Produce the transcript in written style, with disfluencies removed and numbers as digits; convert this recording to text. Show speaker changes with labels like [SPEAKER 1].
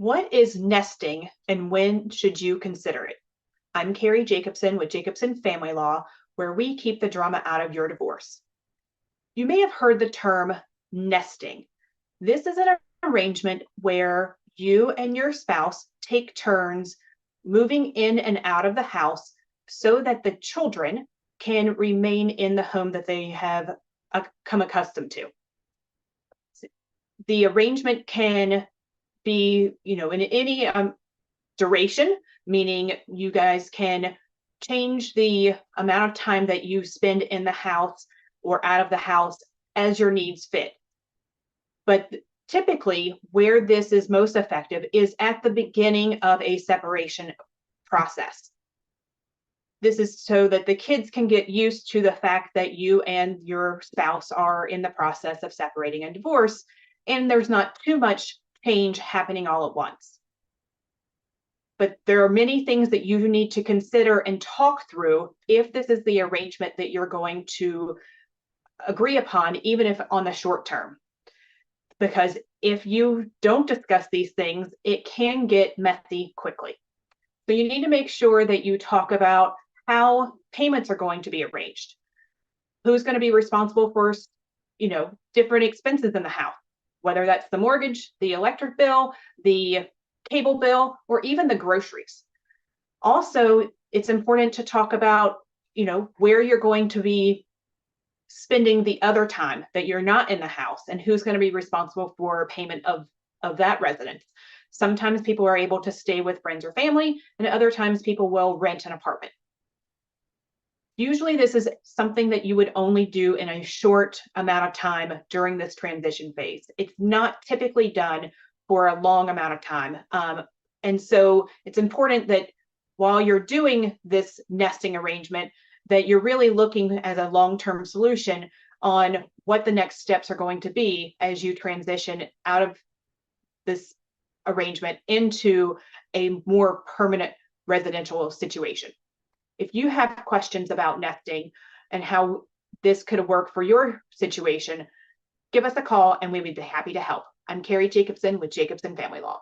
[SPEAKER 1] What is nesting and when should you consider it? I'm Cary Jacobson with Jacobson Family Law, where we keep the drama out of your divorce. You may have heard the term nesting. This is an arrangement where you and your spouse take turns moving in and out of the house so that the children can remain in the home that they have come accustomed to. The arrangement can be, in any duration, meaning you guys can change the amount of time that you spend in the house or out of the house as your needs fit. But typically, where this is most effective is at the beginning of a separation process. This is so that the kids can get used to the fact that you and your spouse are in the process of separating and divorce, and there's not too much change happening all at once. But there are many things that you need to consider and talk through if this is the arrangement that you're going to agree upon, even if on the short term. Because if you don't discuss these things, it can get messy quickly. So you need to make sure that you talk about how payments are going to be arranged. Who's going to be responsible for, different expenses in the house, whether that's the mortgage, the electric bill, the cable bill, or even the groceries. Also, it's important to talk about, where you're going to be spending the other time that you're not in the house and who's going to be responsible for payment of that residence. Sometimes people are able to stay with friends or family, and other times people will rent an apartment. Usually this is something that you would only do in a short amount of time during this transition phase. It's not typically done for a long amount of time. And so it's important that while you're doing this nesting arrangement, that you're really looking at a long-term solution on what the next steps are going to be as you transition out of this arrangement into a more permanent residential situation. If you have questions about nesting and how this could work for your situation, give us a call and we would be happy to help. I'm Cary Jacobson with Jacobson Family Law.